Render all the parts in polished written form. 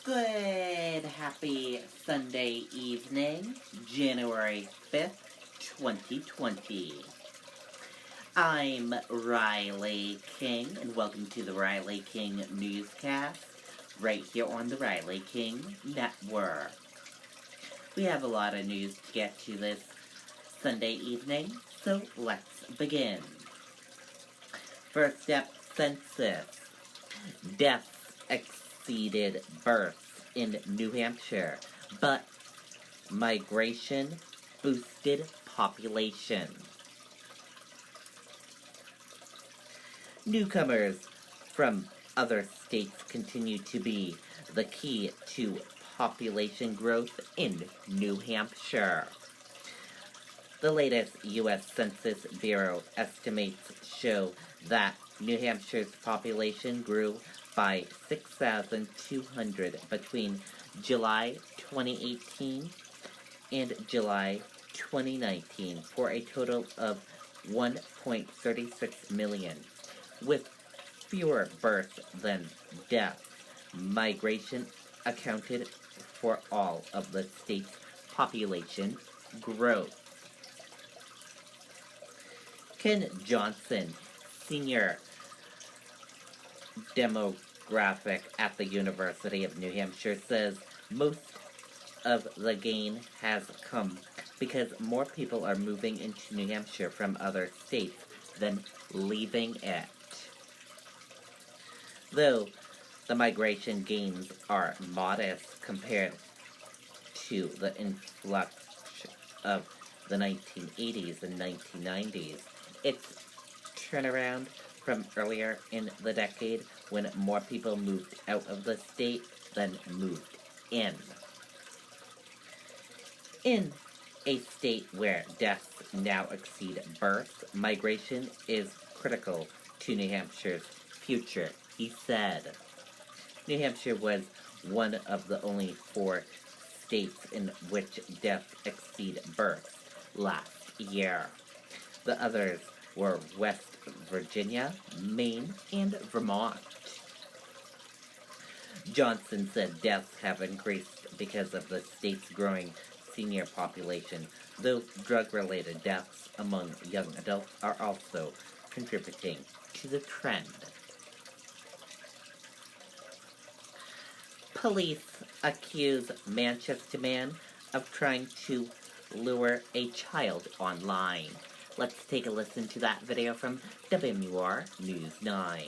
Good, happy Sunday evening, January 5th, 2020. I'm Riley King, and welcome to the Riley King Newscast, right here on the Riley King Network. We have a lot of news to get to this Sunday evening, so let's begin. First up, census. Deaths exceeded births in New Hampshire, but migration boosted population. Newcomers from other states continue to be the key to population growth in New Hampshire. The latest U.S. Census Bureau estimates show that New Hampshire's population grew by 6,200 between July 2018 and July 2019 for a total of 1.36 million. With fewer births than deaths, migration accounted for all of the state's population growth. Ken Johnson, senior demographic at the University of New Hampshire, says most of the gain has come because more people are moving into New Hampshire from other states than leaving it. Though the migration gains are modest compared to the influx of the 1980s and 1990s, its turnaround from earlier in the decade when more people moved out of the state than moved in. In a state where deaths now exceed births, migration is critical to New Hampshire's future, he said. New Hampshire was one of the only 4 states in which deaths exceed births last year. The others were West Virginia, Maine, and Vermont. Johnson said deaths have increased because of the state's growing senior population, though drug-related deaths among young adults are also contributing to the trend. Police accuse Manchester man of trying to lure a child online. Let's take a listen to that video from WMUR News 9.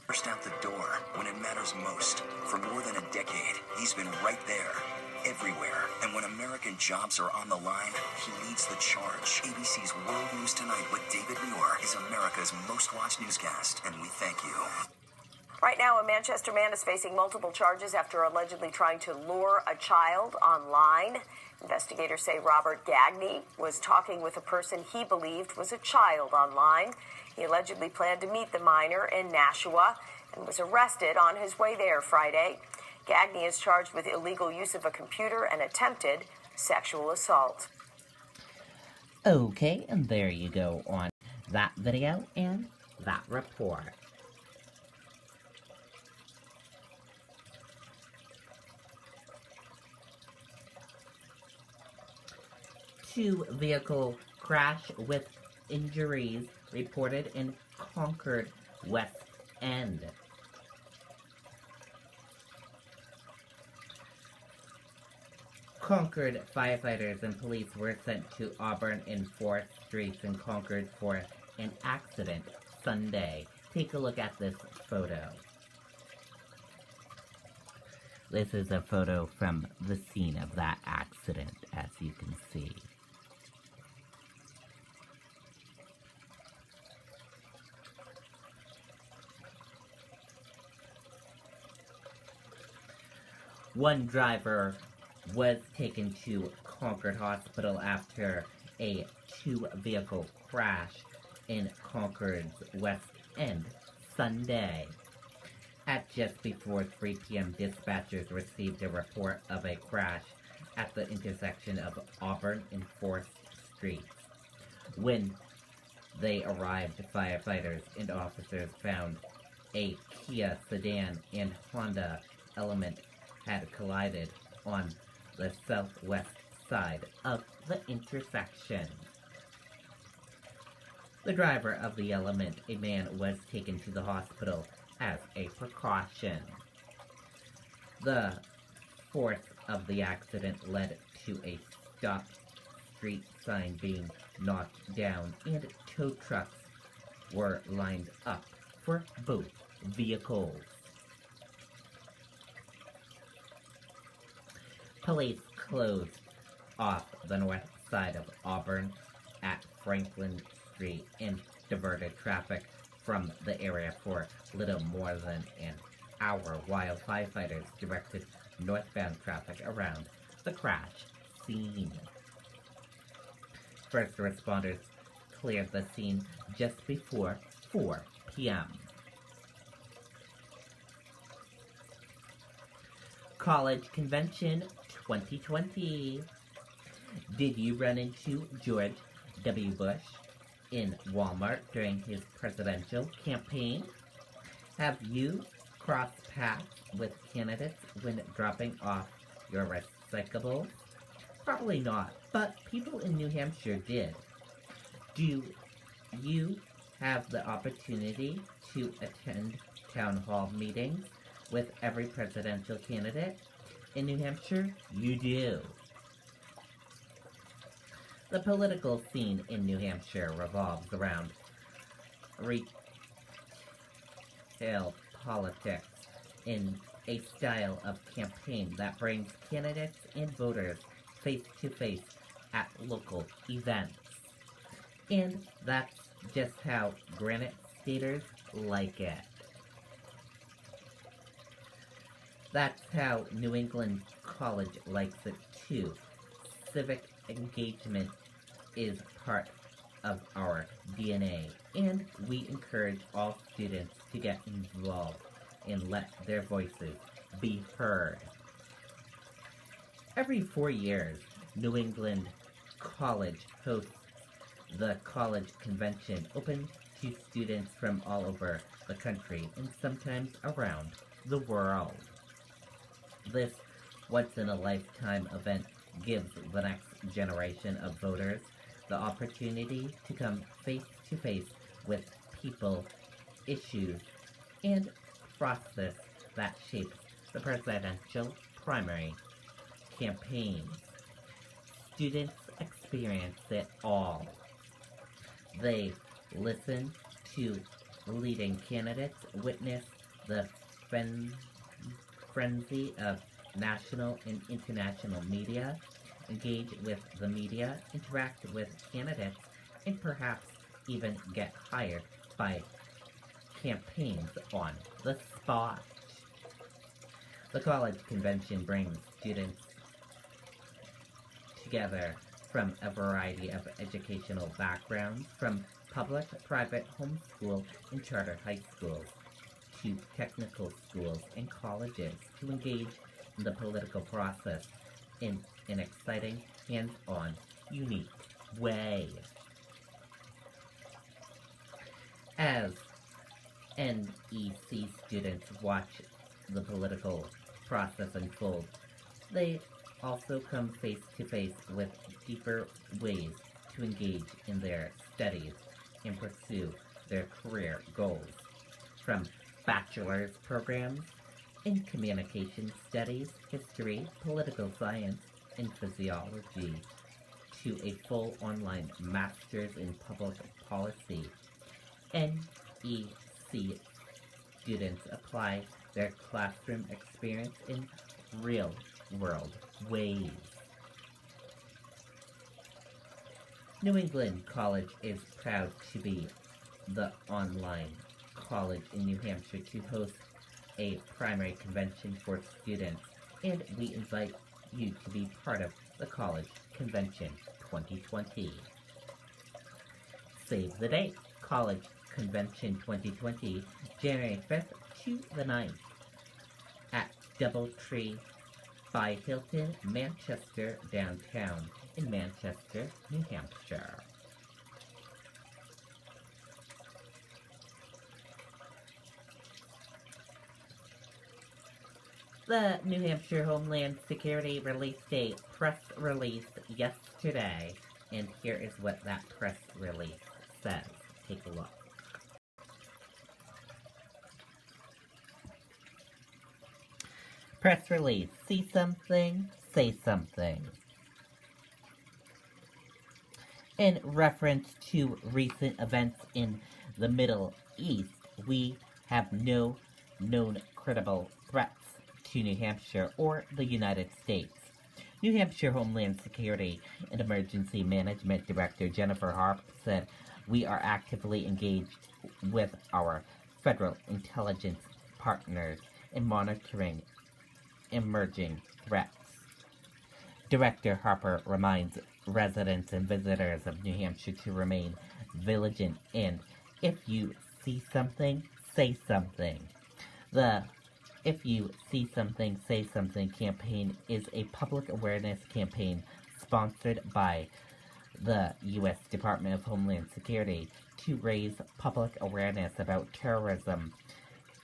First out the door when it matters most. For more than a decade, he's been right there, everywhere. And when American jobs are on the line, he leads the charge. ABC's World News Tonight with David Muir is America's most watched newscast, and we thank you. Right now, a Manchester man is facing multiple charges after allegedly trying to lure a child online. Investigators say Robert Gagney was talking with a person he believed was a child online. He allegedly planned to meet the minor in Nashua and was arrested on his way there Friday. Gagney is charged with illegal use of a computer and attempted sexual assault. Okay, and there you go on that video and that report. Two-vehicle crash with injuries reported in Concord, West End. Concord firefighters and police were sent to Auburn and 4th Streets in Concord for an accident Sunday. Take a look at this photo. This is a photo from the scene of that accident, as you can see. One driver was taken to Concord Hospital after a two-vehicle crash in Concord's West End Sunday. At just before 3 p.m., dispatchers received a report of a crash at the intersection of Auburn and 4th Streets. When they arrived, firefighters and officers found a Kia sedan and Honda Element had collided on the southwest side of the intersection. The driver of the Element, a man, was taken to the hospital as a precaution. The force of the accident led to a stop street sign being knocked down, and tow trucks were lined up for both vehicles. Police closed off the north side of Auburn at Franklin Street and diverted traffic from the area for little more than an hour while firefighters directed northbound traffic around the crash scene. First responders cleared the scene just before 4 p.m. College Convention 2020. Did you run into George W. Bush in Walmart during his presidential campaign? Have you crossed paths with candidates when dropping off your recyclables? Probably not, but people in New Hampshire did. Do you have the opportunity to attend town hall meetings with every presidential candidate? In New Hampshire, you do. The political scene in New Hampshire revolves around retail politics in a style of campaign that brings candidates and voters face to face at local events. And that's just how Granite Staters like it. That's how New England College likes it too. Civic engagement is part of our DNA, and we encourage all students to get involved and let their voices be heard. Every 4 years, New England College hosts the College Convention, open to students from all over the country and sometimes around the world. This once-in-a-lifetime event gives the next generation of voters the opportunity to come face-to-face with people, issues, and process that shapes the presidential primary campaigns. Students experience it all. They listen to leading candidates, witness the frenzy of national and international media, engage with the media, interact with candidates, and perhaps even get hired by campaigns on the spot. The college convention brings students together from a variety of educational backgrounds, from public, private, homeschool, and charter high schools, to technical schools and colleges, to engage in the political process in an exciting, hands-on, unique way. As NEC students watch the political process unfold, they also come face to face with deeper ways to engage in their studies and pursue their career goals. From bachelor's programs in communication studies, history, political science, and physiology, to a full online master's in public policy. NEC students apply their classroom experience in real-world ways. New England College is proud to be the online college in New Hampshire to host a primary convention for students, and we invite you to be part of the College Convention 2020. Save the date! College Convention 2020, January 5th to the 9th at Doubletree by Hilton, Manchester downtown in Manchester, New Hampshire. The New Hampshire Homeland Security released a press release yesterday, and here is what that press release says. Take a look. Press release. See something, say something. In reference to recent events in the Middle East, we have no known credible threats to New Hampshire or the United States. New Hampshire Homeland Security and Emergency Management Director Jennifer Harp said, "We are actively engaged with our federal intelligence partners in monitoring emerging threats." Director Harper reminds residents and visitors of New Hampshire to remain vigilant and, if you see something, say something. The If You See Something, Say Something campaign is a public awareness campaign sponsored by the U.S. Department of Homeland Security to raise public awareness about terrorism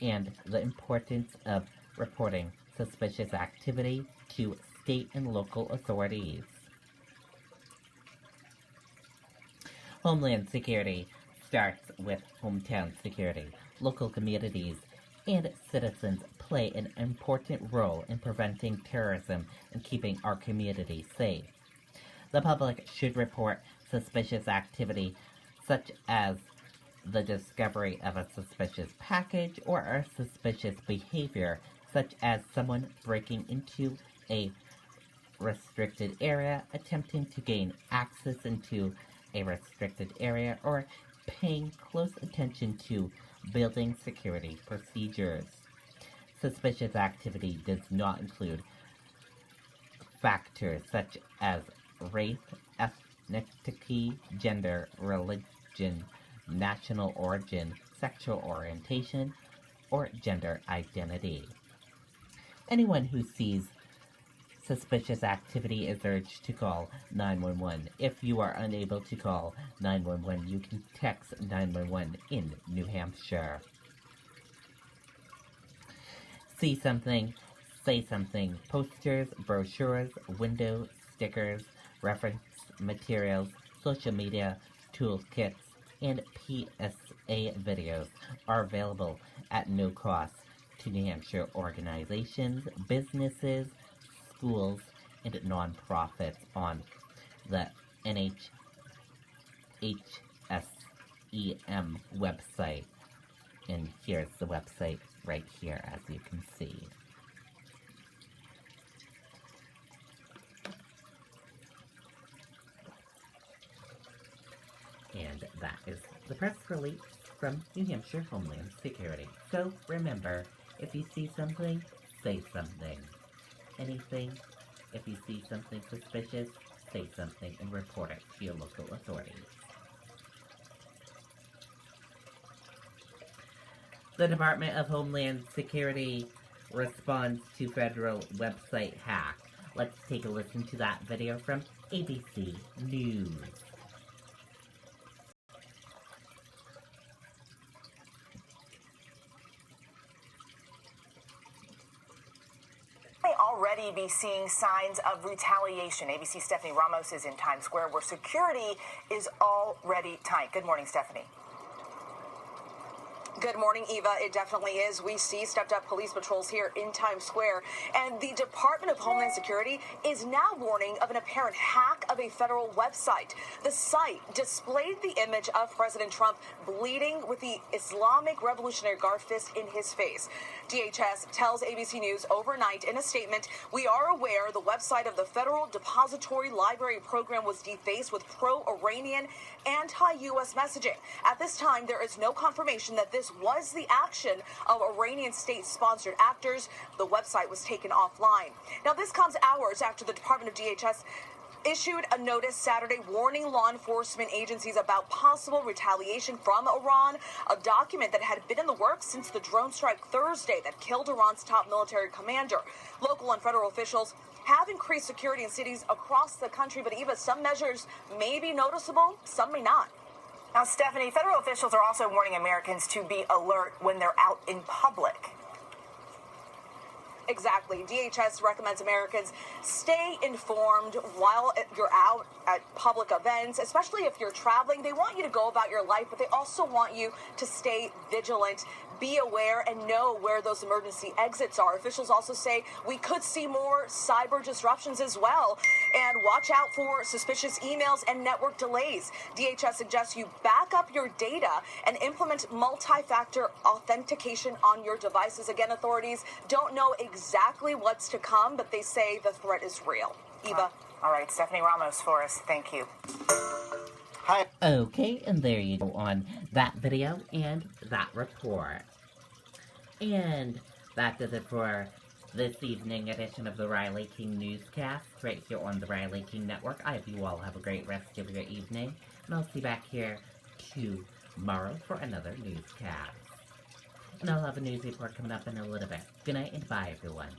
and the importance of reporting suspicious activity to state and local authorities. Homeland Security starts with hometown security. Local communities and citizens play an important role in preventing terrorism and keeping our community safe. The public should report suspicious activity such as the discovery of a suspicious package or a suspicious behavior such as someone breaking into a restricted area, attempting to gain access into a restricted area, or paying close attention to building security procedures. Suspicious activity does not include factors such as race, ethnicity, gender, religion, national origin, sexual orientation, or gender identity. Anyone who sees suspicious activity is urged to call 911. If you are unable to call 911, you can text 911 in New Hampshire. See something, say something. Posters, brochures, window stickers, reference materials, social media, toolkits, and PSA videos are available at no cost to New Hampshire organizations, businesses, schools, and nonprofits on the NHSEM website. And here's the website right here, as you can see. And that is the press release from New Hampshire Homeland Security. So remember, if you see something, say something. Anything, if you see something suspicious, say something and report it to your local authorities. The Department of Homeland Security responds to federal website hack. Let's take a listen to that video from ABC News. Already be seeing signs of retaliation. ABC Stephanie Ramos is in Times Square, where security is already tight. Good morning, Stephanie. Good morning, Eva. It definitely is. We see stepped-up police patrols here in Times Square, and the Department of Homeland Security is now warning of an apparent hack of a federal website. The site displayed the image of President Trump bleeding with the Islamic Revolutionary Guard fist in his face. DHS tells ABC News overnight in a statement, "We are aware the website of the Federal Depository Library Program was defaced with pro-Iranian, anti-U.S. messaging. At this time, there is no confirmation that this was the action of Iranian state-sponsored actors. The website was taken offline." Now, this comes hours after the Department of DHS issued a notice Saturday warning law enforcement agencies about possible retaliation from Iran, a document that had been in the works since the drone strike Thursday that killed Iran's top military commander. Local and federal officials have increased security in cities across the country, but Eva, some measures may be noticeable, some may not. Now, Stephanie, federal officials are also warning Americans to be alert when they're out in public. Exactly. DHS recommends Americans stay informed while you're out at public events, especially if you're traveling. They want you to go about your life, but they also want you to stay vigilant, be aware, and know where those emergency exits are. Officials also say we could see more cyber disruptions as well. And watch out for suspicious emails and network delays. DHS suggests you back up your data and implement multi-factor authentication on your devices. Again, authorities don't know exactly what's to come, but they say the threat is real. Eva. All right, Stephanie Ramos for us. Thank you. Hi. Okay, and there you go on that video and that report. And that does it for this evening edition of the Riley King Newscast, right here on the Riley King Network. I hope you all have a great rest of your evening, and I'll see you back here tomorrow for another newscast. And I'll have a news report coming up in a little bit. Good night and bye, everyone.